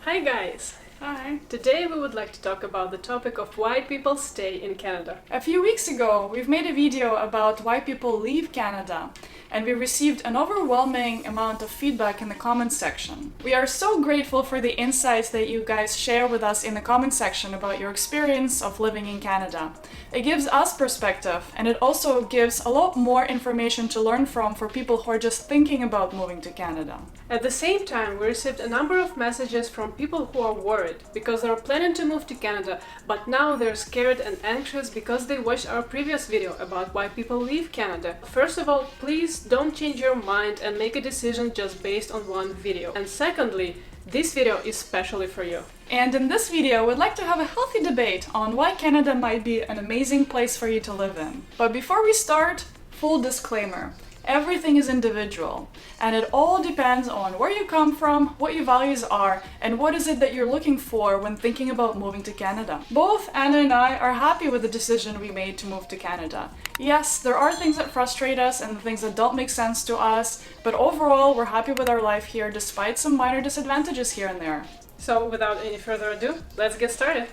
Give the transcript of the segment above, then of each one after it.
Hi guys! Hi. Today we would like to talk about the topic of why people stay in Canada. A few weeks ago, we've made a video about why people leave Canada, and we received an overwhelming amount of feedback in the comments section. We are so grateful for the insights that you guys share with us in the comments section about your experience of living in Canada. It gives us perspective, and it also gives a lot more information to learn from for people who are just thinking about moving to Canada. At the same time, we received a number of messages from people who are worried because they are planning to move to Canada, but now they're scared and anxious because they watched our previous video about why people leave Canada. First of all, please don't change your mind and make a decision just based on one video. And secondly, this video is specially for you. And in this video, we'd like to have a healthy debate on why Canada might be an amazing place for you to live in. But before we start, full disclaimer. Everything is individual, and it all depends on where you come from, what your values are, and what is it that you're looking for when thinking about moving to Canada. Both Anna and I are happy with the decision we made to move to Canada. Yes, there are things that frustrate us and things that don't make sense to us, but overall we're happy with our life here despite some minor disadvantages here and there. So without any further ado, let's get started.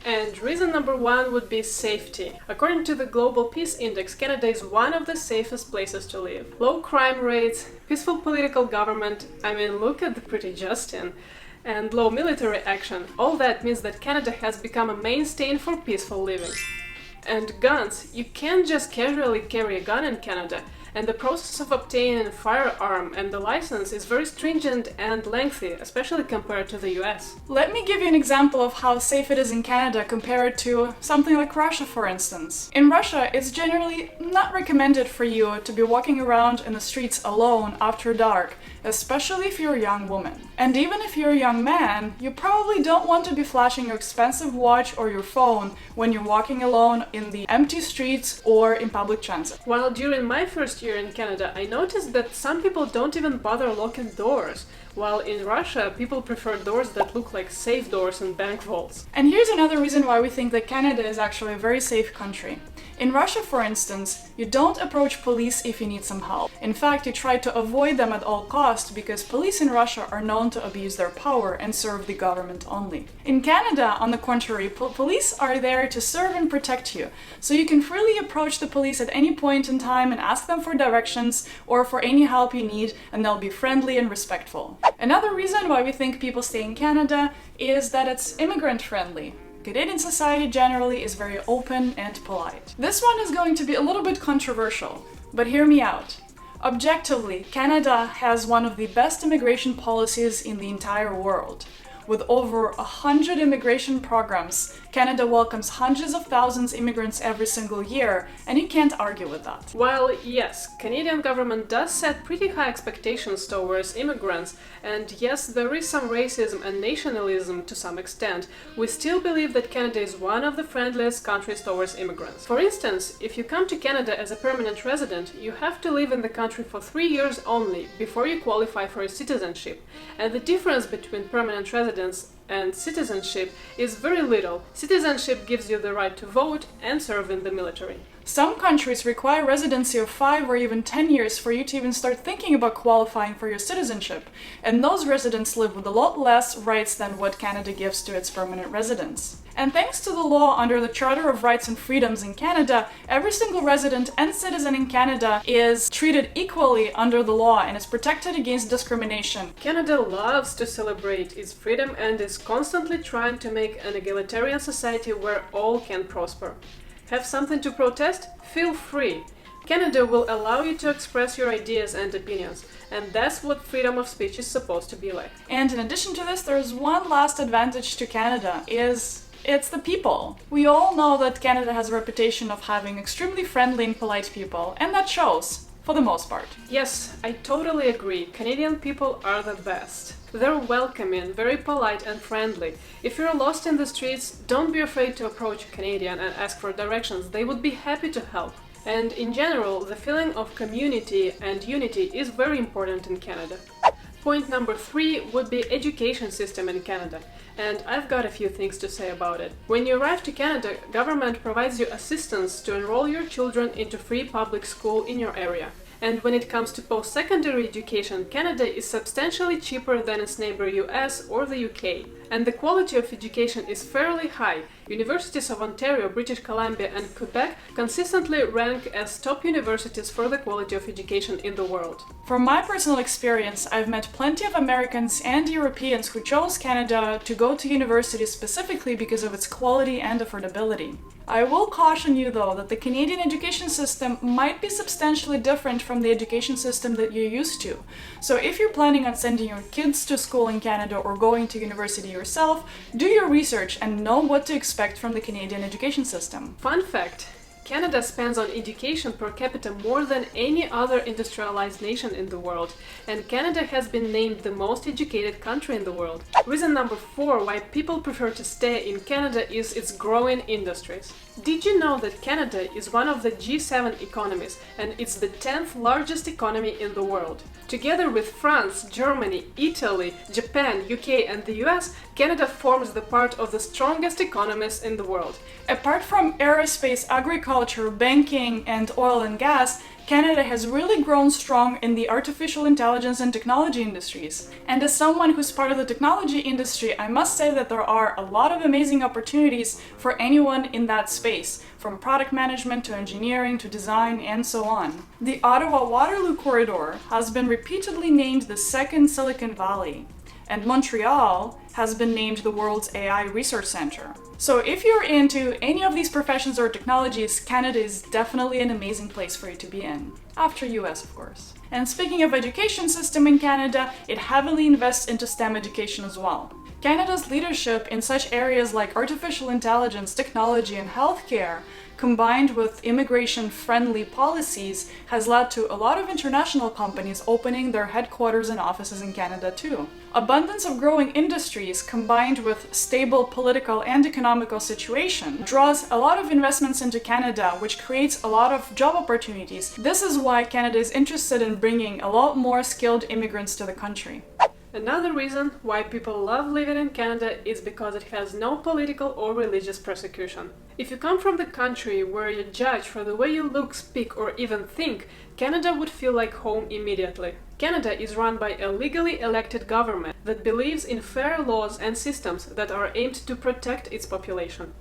And reason number one would be safety. According to the Global Peace Index, Canada is one of the safest places to live. Low crime rates, peaceful political government, look at the pretty Justin, and low military action. All that means that Canada has become a mainstay for peaceful living. And guns. You can't just casually carry a gun in Canada. And the process of obtaining a firearm and the license is very stringent and lengthy, especially compared to the US. Let me give you an example of how safe it is in Canada compared to something like Russia, for instance. In Russia, it's generally not recommended for you to be walking around in the streets alone after dark, especially if you're a young woman. And even if you're a young man, you probably don't want to be flashing your expensive watch or your phone when you're walking alone in the empty streets or in public transit. While during my first year in Canada, I noticed that some people don't even bother locking doors, while in Russia, people prefer doors that look like safe doors and bank vaults. And here's another reason why we think that Canada is actually a very safe country. In Russia, for instance, you don't approach police if you need some help. In fact, you try to avoid them at all costs because police in Russia are known to abuse their power and serve the government only. In Canada, on the contrary, police are there to serve and protect you, so you can freely approach the police at any point in time and ask them for directions or for any help you need, and they'll be friendly and respectful. Another reason why we think people stay in Canada is that it's immigrant friendly. Canadian society generally is very open and polite. This one is going to be a little bit controversial, but hear me out. Objectively, Canada has one of the best immigration policies in the entire world. With over 100 immigration programs, Canada welcomes hundreds of thousands of immigrants every single year, and you can't argue with that. While yes, Canadian government does set pretty high expectations towards immigrants, and yes, there is some racism and nationalism to some extent, we still believe that Canada is one of the friendliest countries towards immigrants. For instance, if you come to Canada as a permanent resident, you have to live in the country for 3 years only before you qualify for a citizenship, and the difference between permanent residence and citizenship is very little. Citizenship gives you the right to vote and serve in the military. Some countries require residency of 5 or even 10 years for you to even start thinking about qualifying for your citizenship, and those residents live with a lot less rights than what Canada gives to its permanent residents. And thanks to the law under the Charter of Rights and Freedoms in Canada, every single resident and citizen in Canada is treated equally under the law and is protected against discrimination. Canada loves to celebrate its freedom and is constantly trying to make an egalitarian society where all can prosper. Have something to protest? Feel free. Canada will allow you to express your ideas and opinions, and that's what freedom of speech is supposed to be like. And in addition to this, there's one last advantage to Canada, it's the people. We all know that Canada has a reputation of having extremely friendly and polite people, and that shows, for the most part. Yes, I totally agree. Canadian people are the best. They're welcoming, very polite and friendly. If you're lost in the streets, don't be afraid to approach a Canadian and ask for directions. They would be happy to help. And in general, the feeling of community and unity is very important in Canada. Point number 3 would be education system in Canada, and I've got a few things to say about it. When you arrive to Canada, government provides you assistance to enroll your children into free public school in your area. And when it comes to post-secondary education, Canada is substantially cheaper than its neighbor US or the UK. And the quality of education is fairly high. Universities of Ontario, British Columbia and Quebec consistently rank as top universities for the quality of education in the world. From my personal experience, I've met plenty of Americans and Europeans who chose Canada to go to university specifically because of its quality and affordability. I will caution you though that the Canadian education system might be substantially different from the education system that you're used to. So if you're planning on sending your kids to school in Canada or going to university yourself, do your research and know what to expect from the Canadian education system. Fun fact: Canada spends on education per capita more than any other industrialized nation in the world, and Canada has been named the most educated country in the world. Reason number 4 why people prefer to stay in Canada is its growing industries. Did you know that Canada is one of the G7 economies and it's the 10th largest economy in the world? Together with France, Germany, Italy, Japan, UK and the US, Canada forms the part of the strongest economies in the world. Apart from aerospace, agriculture, banking and oil and gas, Canada has really grown strong in the artificial intelligence and technology industries. And as someone who's part of the technology industry, I must say that there are a lot of amazing opportunities for anyone in that space, from product management to engineering to design and so on. The Ottawa-Waterloo corridor has been repeatedly named the second Silicon Valley, and Montreal has been named the world's AI research center. So if you're into any of these professions or technologies, Canada is definitely an amazing place for you to be in. After US, of course. And speaking of education system in Canada, it heavily invests into STEM education as well. Canada's leadership in such areas like artificial intelligence, technology and healthcare, combined with immigration-friendly policies, has led to a lot of international companies opening their headquarters and offices in Canada too. Abundance of growing industries combined with stable political and economical situation draws a lot of investments into Canada, which creates a lot of job opportunities. This is why Canada is interested in bringing a lot more skilled immigrants to the country. Another reason why people love living in Canada is because it has no political or religious persecution. If you come from the country where you're judged for the way you look, speak, or even think, Canada would feel like home immediately. Canada is run by a legally elected government that believes in fair laws and systems that are aimed to protect its population.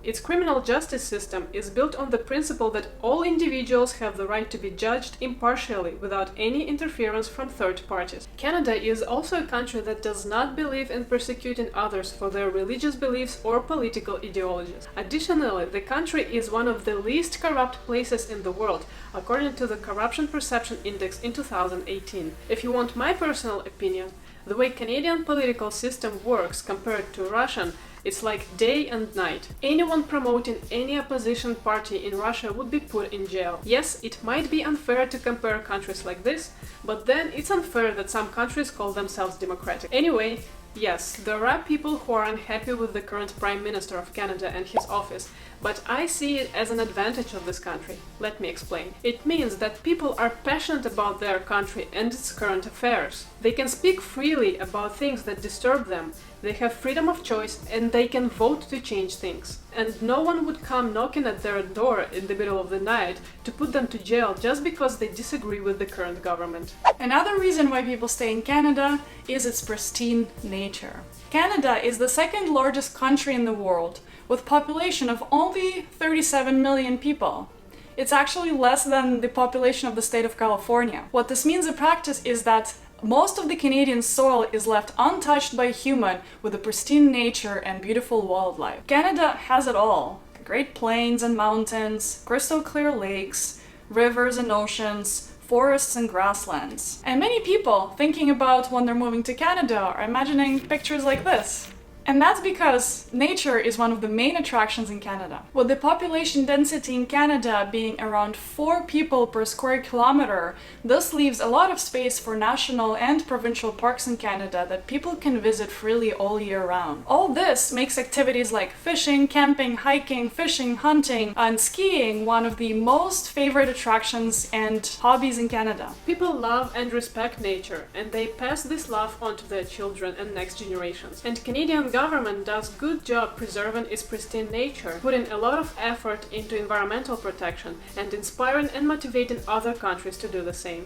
Its criminal justice system is built on the principle that all individuals have the right to be judged impartially without any interference from third parties. Canada is also a country that does not believe in persecuting others for their religious beliefs or political ideologies. Additionally, the country is one of the least corrupt places in the world, according to the Corruption Perception Index in 2018. If you want my personal opinion, the way Canadian political system works compared to Russian, it's like day and night. Anyone promoting any opposition party in Russia would be put in jail. Yes, it might be unfair to compare countries like this, but then it's unfair that some countries call themselves democratic. Anyway, yes, there are people who are unhappy with the current Prime Minister of Canada and his office, but I see it as an advantage of this country. Let me explain. It means that people are passionate about their country and its current affairs. They can speak freely about things that disturb them, they have freedom of choice, and they can vote to change things. And no one would come knocking at their door in the middle of the night to put them to jail just because they disagree with the current government. Another reason why people stay in Canada is its pristine nature. Canada is the second largest country in the world, with a population of only 37 million people. It's actually less than the population of the state of California. What this means in practice is that most of the Canadian soil is left untouched by human, with a pristine nature and beautiful wildlife. Canada has it all. Great plains and mountains, crystal clear lakes, rivers and oceans, forests and grasslands. And many people thinking about when they're moving to Canada are imagining pictures like this. And that's because nature is one of the main attractions in Canada. With the population density in Canada being around 4 people per square kilometer, this leaves a lot of space for national and provincial parks in Canada that people can visit freely all year round. All this makes activities like fishing, camping, hiking, fishing, hunting, and skiing one of the most favorite attractions and hobbies in Canada. People love and respect nature, and they pass this love on to their children and next generations. And Canadian Canadian government does good job preserving its pristine nature, putting a lot of effort into environmental protection and inspiring and motivating other countries to do the same.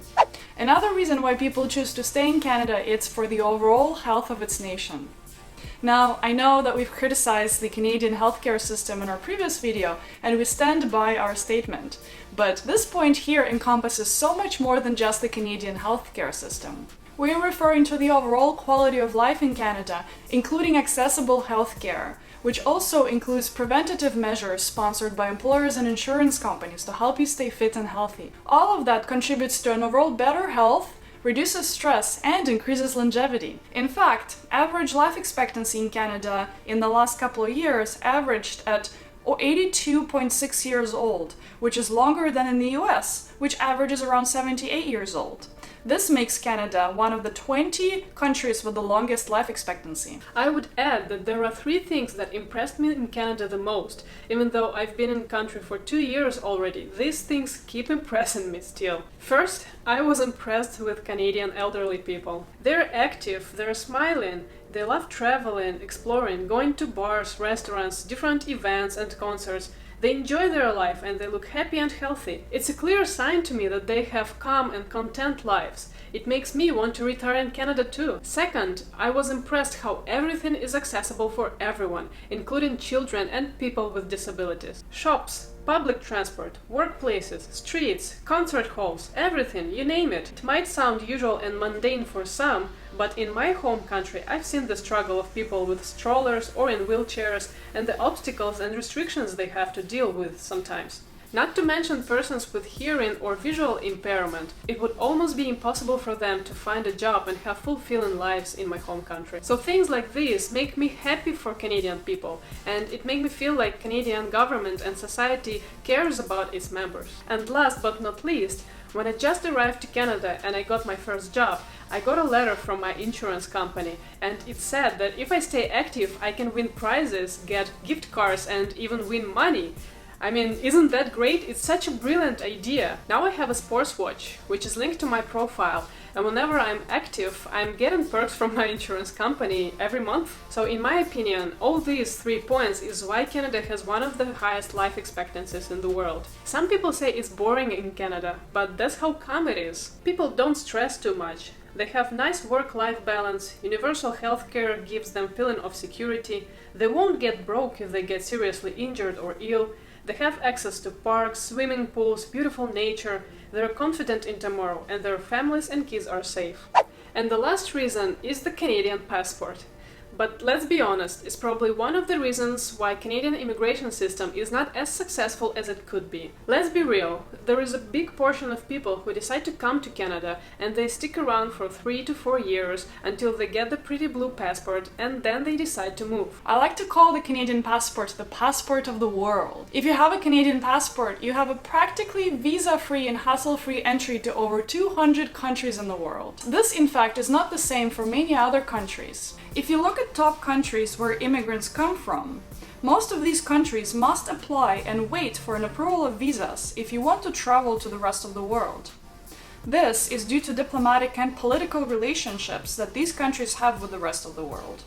Another reason why people choose to stay in Canada is for the overall health of its nation. Now, I know that we've criticized the Canadian healthcare system in our previous video, and we stand by our statement. But this point here encompasses so much more than just the Canadian healthcare system. We are referring to the overall quality of life in Canada, including accessible healthcare, which also includes preventative measures sponsored by employers and insurance companies to help you stay fit and healthy. All of that contributes to an overall better health, reduces stress, and increases longevity. In fact, average life expectancy in Canada in the last couple of years averaged at 82.6 years old, which is longer than in the US, which averages around 78 years old. This makes Canada one of the 20 countries with the longest life expectancy. I would add that there are 3 things that impressed me in Canada the most. Even though I've been in the country for 2 years already, these things keep impressing me still. First, I was impressed with Canadian elderly people. They're active, they're smiling, they love traveling, exploring, going to bars, restaurants, different events and concerts. They enjoy their life and they look happy and healthy. It's a clear sign to me that they have calm and content lives. It makes me want to retire in Canada too. Second, I was impressed how everything is accessible for everyone, including children and people with disabilities. Shops, public transport, workplaces, streets, concert halls, everything, you name it. It might sound usual and mundane for some, but in my home country I've seen the struggle of people with strollers or in wheelchairs and the obstacles and restrictions they have to deal with sometimes. Not to mention persons with hearing or visual impairment. It would almost be impossible for them to find a job and have fulfilling lives in my home country. So things like these make me happy for Canadian people, and it makes me feel like Canadian government and society cares about its members. And last but not least, when I just arrived to Canada and I got my first job, I got a letter from my insurance company, and it said that if I stay active, I can win prizes, get gift cards, and even win money. I mean, isn't that great? It's such a brilliant idea. Now I have a sports watch, which is linked to my profile, and whenever I'm active, I'm getting perks from my insurance company every month. So in my opinion, all these 3 points is why Canada has one of the highest life expectancies in the world. Some people say it's boring in Canada, but that's how come it is. People don't stress too much. They have nice work-life balance, universal healthcare gives them feeling of security, they won't get broke if they get seriously injured or ill, they have access to parks, swimming pools, beautiful nature, they're confident in tomorrow, and their families and kids are safe. And the last reason is the Canadian passport. But let's be honest, it's probably one of the reasons why Canadian immigration system is not as successful as it could be. Let's be real, there is a big portion of people who decide to come to Canada and they stick around for 3 to 4 years until they get the pretty blue passport and then they decide to move. I like to call the Canadian passport the passport of the world. If you have a Canadian passport, you have a practically visa-free and hassle-free entry to over 200 countries in the world. This, in fact, is not the same for many other countries. If you look at top countries where immigrants come from, most of these countries must apply and wait for an approval of visas if you want to travel to the rest of the world. This is due to diplomatic and political relationships that these countries have with the rest of the world.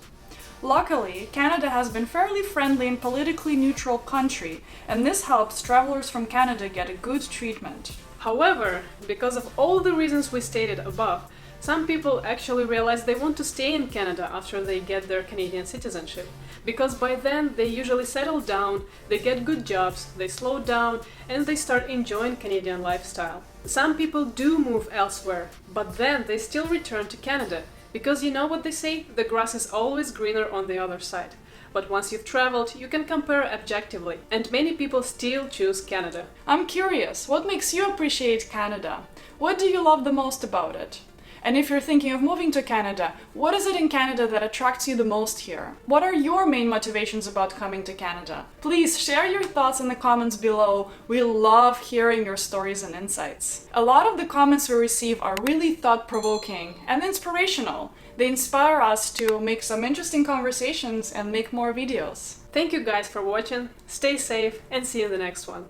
Luckily, Canada has been fairly friendly and politically neutral country, and this helps travelers from Canada get a good treatment. However, because of all the reasons we stated above, some people actually realize they want to stay in Canada after they get their Canadian citizenship, because by then they usually settle down, they get good jobs, they slow down, and they start enjoying Canadian lifestyle. Some people do move elsewhere, but then they still return to Canada, because you know what they say, the grass is always greener on the other side. But once you've traveled, you can compare objectively, and many people still choose Canada. I'm curious, what makes you appreciate Canada? What do you love the most about it? And if you're thinking of moving to Canada, what is it in Canada that attracts you the most here? What are your main motivations about coming to Canada? Please share your thoughts in the comments below. We love hearing your stories and insights. A lot of the comments we receive are really thought-provoking and inspirational. They inspire us to make some interesting conversations and make more videos. Thank you guys for watching, stay safe, and see you in the next one.